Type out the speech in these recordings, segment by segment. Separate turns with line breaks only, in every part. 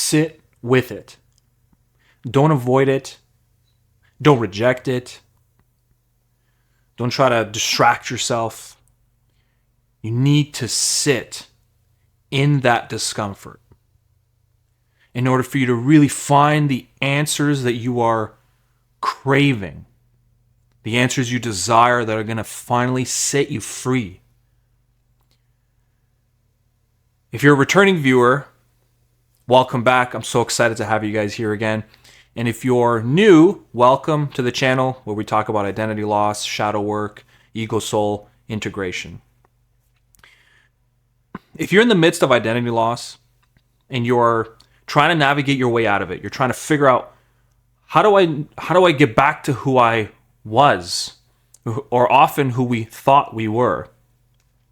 sit with it. Don't avoid it. Don't reject it. Don't try to distract yourself. You need to sit in that discomfort in order for you to really find the answers that you are craving, the answers you desire that are going to finally set you free. If you're a returning viewer, welcome back. I'm so excited to have you guys here again. And if you're new, welcome to the channel where we talk about identity loss, shadow work, ego soul integration. If you're in the midst of identity loss and you're trying to navigate your way out of it, you're trying to figure out how do I get back to who I was, or often who we thought we were?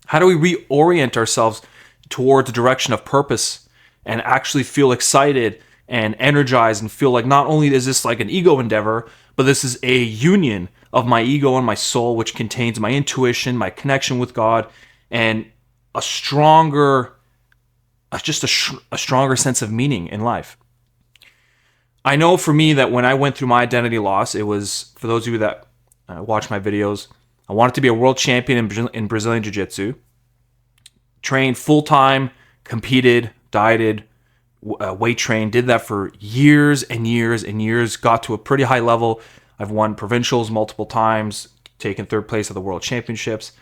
How do we reorient ourselves towards the direction of purpose and actually feel excited and energized and feel like not only is this like an ego endeavor, but this is a union of my ego and my soul, which contains my intuition, my connection with God, and a stronger sense of meaning in life. I know for me that when I went through my identity loss, it was, for those of you that watch my videos, I wanted to be a world champion in Brazilian Jiu-Jitsu. Trained full-time, competed, dieted, weight trained, did that for years and years and years, got to a pretty high level. I've won provincials multiple times, taken third place at the world championships,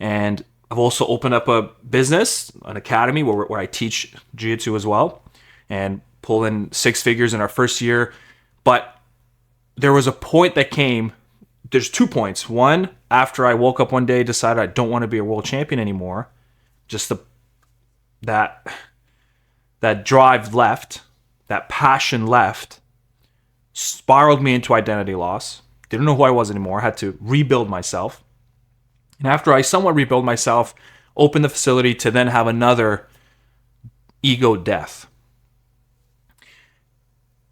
and I've also opened up a business, an academy where I teach jiu-jitsu as well, and pulled in 6 figures in our first year. But there was a point that came, there's 2 points. One, after I woke up one day, decided I don't want to be a world champion anymore. Just that drive left, that passion left, spiraled me into identity loss. Didn't know who I was anymore, had to rebuild myself. And after I somewhat rebuild myself, open the facility to then have another ego death.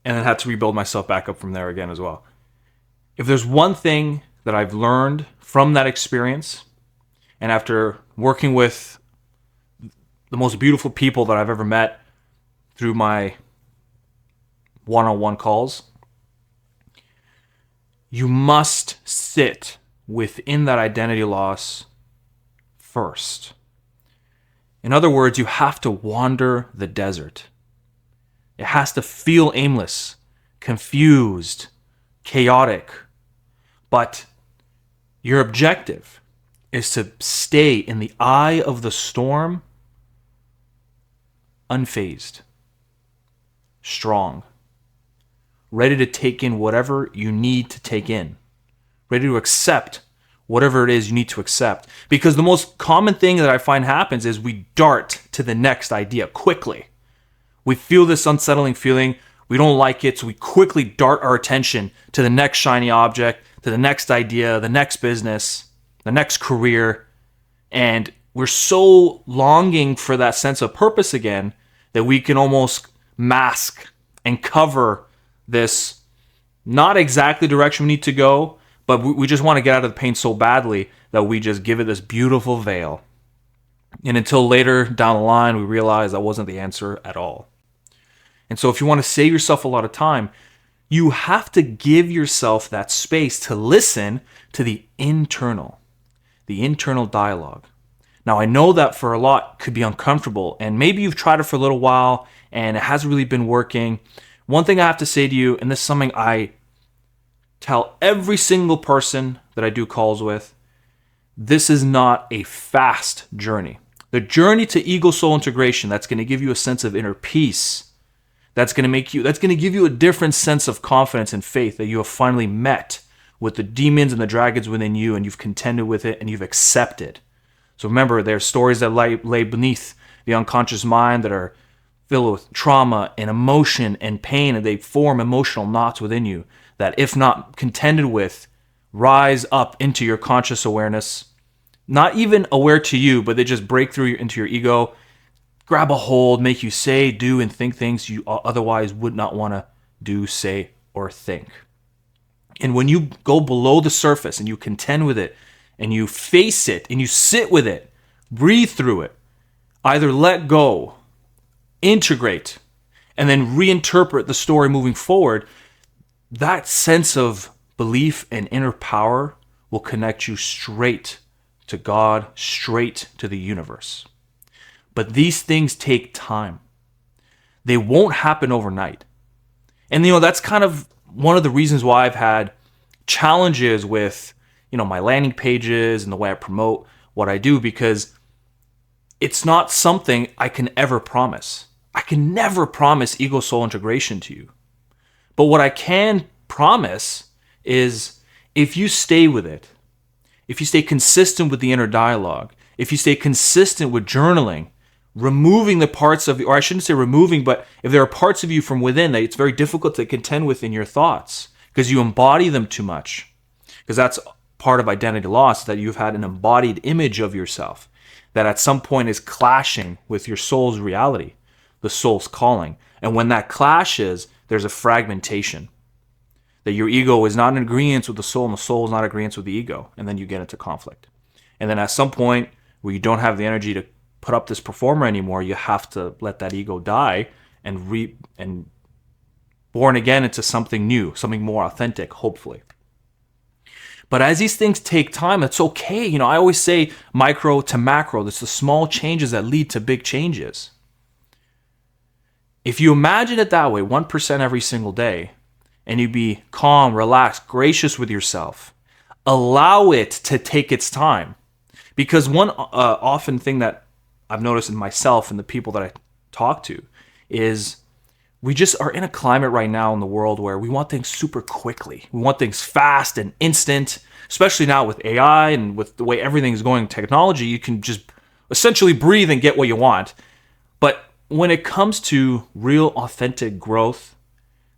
And then had to rebuild myself back up from there again as well. If there's one thing that I've learned from that experience, and after working with the most beautiful people that I've ever met through my one-on-one calls, you must sit within that identity loss first. In other words, you have to wander the desert. It has to feel aimless, confused, chaotic. But your objective is to stay in the eye of the storm, unfazed, strong, ready to take in whatever you need to take in, ready to accept whatever it is you need to accept. Because the most common thing that I find happens is we dart to the next idea quickly. We feel this unsettling feeling, we don't like it, so we quickly dart our attention to the next shiny object, to the next idea, the next business, the next career, and we're so longing for that sense of purpose again that we can almost mask and cover this not exactly direction we need to go, but we just want to get out of the pain so badly that we just give it this beautiful veil. And until later down the line, we realize that wasn't the answer at all. And so if you want to save yourself a lot of time, you have to give yourself that space to listen to the internal dialogue. Now, I know that for a lot could be uncomfortable, and maybe you've tried it for a little while and it hasn't really been working. One thing I have to say to you, and this is something I tell every single person that I do calls with, this is not a fast journey. The journey to ego soul integration, that's going to give you a sense of inner peace. That's going to give you a different sense of confidence and faith that you have finally met with the demons and the dragons within you, and you've contended with it and you've accepted. So remember, there are stories that lay beneath the unconscious mind that are filled with trauma and emotion and pain, and they form emotional knots within you that, if not contended with, rise up into your conscious awareness. Not even aware to you, but they just break through into your ego, grab a hold, make you say, do, and think things you otherwise would not want to do, say, or think. And when you go below the surface and you contend with it, and you face it, and you sit with it, breathe through it, either let go, integrate, and then reinterpret the story moving forward, that sense of belief and inner power will connect you straight to God, straight to the universe. But these things take time. They won't happen overnight. And that's kind of one of the reasons why I've had challenges with, my landing pages and the way I promote what I do, because it's not something I can ever promise. I can never promise ego soul integration to you. But what I can promise is, if you stay with it, if you stay consistent with the inner dialogue, if you stay consistent with journaling, removing the parts of, or I shouldn't say removing, but if there are parts of you from within that it's very difficult to contend with in your thoughts because you embody them too much, because that's part of identity loss, that you've had an embodied image of yourself that at some point is clashing with your soul's reality, the soul's calling. And when that clashes, there's a fragmentation. That your ego is not in agreement with the soul and the soul is not in agreement with the ego. And then you get into conflict. And then at some point where you don't have the energy to put up this performer anymore, you have to let that ego die and born again into something new, something more authentic, hopefully. But as these things take time, it's okay. I always say micro to macro. It's the small changes that lead to big changes. If you imagine it that way, 1% every single day, and you be calm, relaxed, gracious with yourself, allow it to take its time. Because one often thing that I've noticed in myself and the people that I talk to is we just are in a climate right now in the world where we want things super quickly. We want things fast and instant, especially now with AI and with the way everything's going, technology, you can just essentially breathe and get what you want. But when it comes to real authentic growth,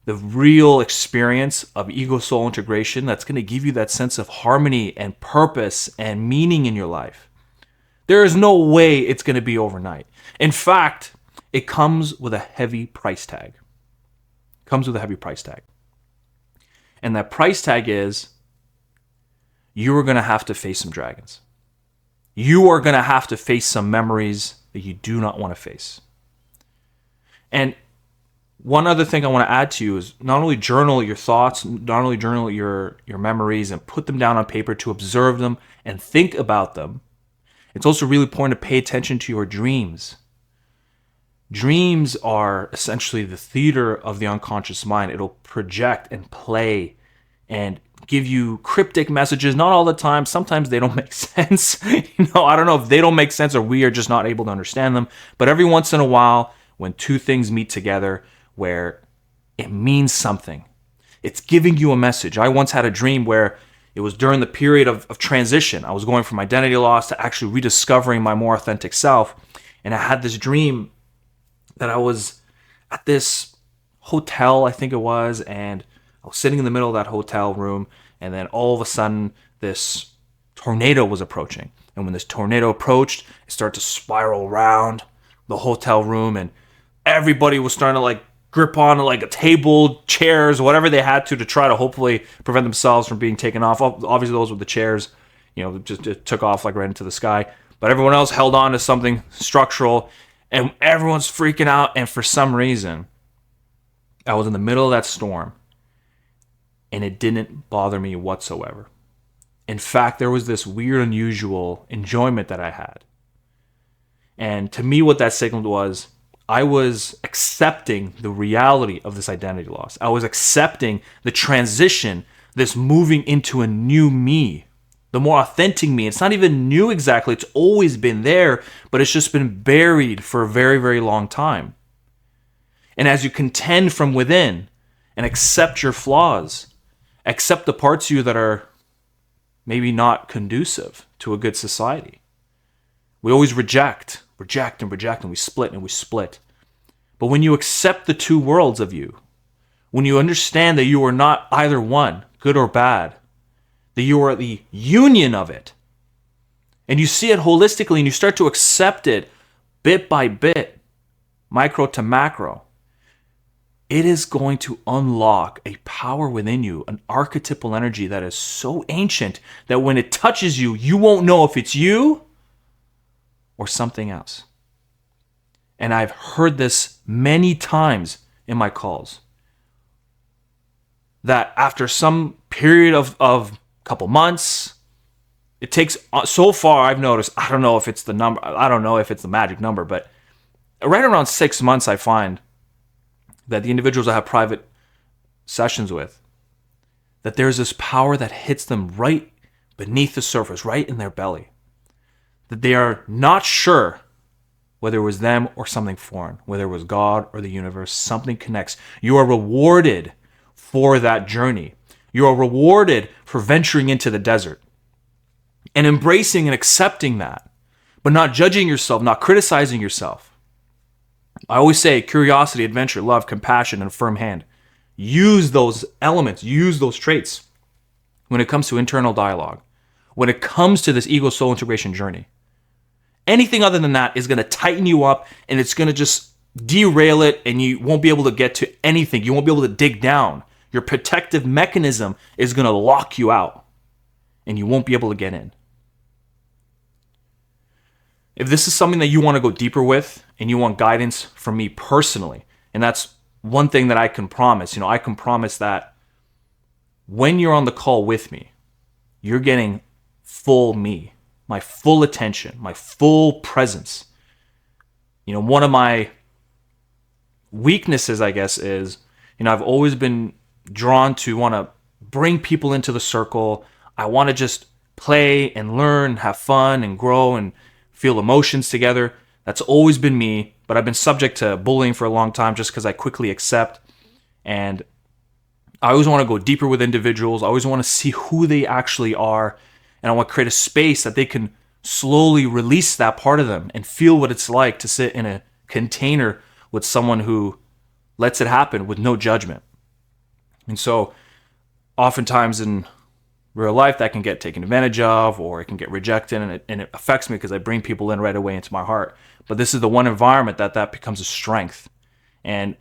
the real experience of ego soul integration that's going to give you that sense of harmony and purpose and meaning in your life, there is no way it's going to be overnight. In fact, it comes with a heavy price tag. And that price tag is you are going to have to face some dragons. You are going to have to face some memories that you do not want to face. And one other thing I want to add to you is not only journal your thoughts, not only journal your memories and put them down on paper to observe them and think about them. It's also really important to pay attention to your dreams. Dreams are essentially the theater of the unconscious mind. It'll project and play and give you cryptic messages, not all the time. Sometimes they don't make sense. I don't know if they don't make sense or we are just not able to understand them. But every once in a while, when two things meet together, where it means something. It's giving you a message. I once had a dream where it was during the period of transition. I was going from identity loss to actually rediscovering my more authentic self. And I had this dream that I was at this hotel, I think it was, and I was sitting in the middle of that hotel room, and then all of a sudden this tornado was approaching. And when this tornado approached, it started to spiral around the hotel room, and everybody was starting to grip on a table, chairs, whatever they had to try to hopefully prevent themselves from being taken off. Obviously, those with the chairs, just took off right into the sky. But everyone else held on to something structural, and everyone's freaking out. And for some reason, I was in the middle of that storm, and it didn't bother me whatsoever. In fact, there was this weird, unusual enjoyment that I had. And to me, what that signaled was, I was accepting the reality of this identity loss. I was accepting the transition, this moving into a new me, the more authentic me. It's not even new exactly. It's always been there, but it's just been buried for a very, very long time. And as you contend from within and accept your flaws, accept the parts of you that are maybe not conducive to a good society. We always reject, and we split. But when you accept the two worlds of you, when you understand that you are not either one, good or bad, that you are the union of it, and you see it holistically and you start to accept it bit by bit, micro to macro, it is going to unlock a power within you, an archetypal energy that is so ancient that when it touches you, you won't know if it's you or something else. And I've heard this many times in my calls that after some period of couple months, it takes, so far I've noticed, I don't know if it's the number, I don't know if it's the magic number, but right around 6 months, I find that the individuals I have private sessions with, that there's this power that hits them right beneath the surface, right in their belly, that they are not sure whether it was them or something foreign, whether it was God or the universe, something connects. You are rewarded for that journey. You are rewarded for venturing into the desert and embracing and accepting that, but not judging yourself, not criticizing yourself. I always say curiosity, adventure, love, compassion, and a firm hand. Use those elements, use those traits when it comes to internal dialogue, when it comes to this ego-soul integration journey. Anything other than that is going to tighten you up, and it's going to just derail it, and you won't be able to get to anything. You won't be able to dig down. Your protective mechanism is going to lock you out, and you won't be able to get in. If this is something that you want to go deeper with, and you want guidance from me personally, and that's one thing that I can promise. I can promise that when you're on the call with me, you're getting full me, my full attention, my full presence. One of my weaknesses, I guess, is, I've always been drawn to want to bring people into the circle. I want to just play and learn, have fun and grow and feel emotions together. That's always been me, but I've been subject to bullying for a long time just because I quickly accept. And I always want to go deeper with individuals. I always want to see who they actually are. And I want to create a space that they can slowly release that part of them and feel what it's like to sit in a container with someone who lets it happen with no judgment. And so oftentimes in real life, that can get taken advantage of, or it can get rejected, and it affects me because I bring people in right away into my heart. But this is the one environment that becomes a strength. And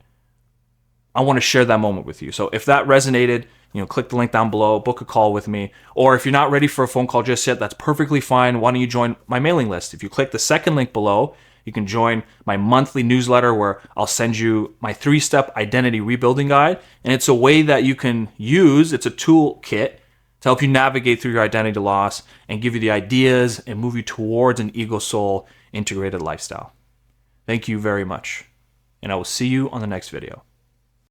I want to share that moment with you. So if that resonated, click the link down below, book a call with me. Or if you're not ready for a phone call just yet, that's perfectly fine. Why don't you join my mailing list? If you click the second link below, you can join my monthly newsletter where I'll send you my 3-step identity rebuilding guide. And it's a way that you can use, it's a toolkit to help you navigate through your identity loss and give you the ideas and move you towards an ego-soul integrated lifestyle. Thank you very much, and I will see you on the next video.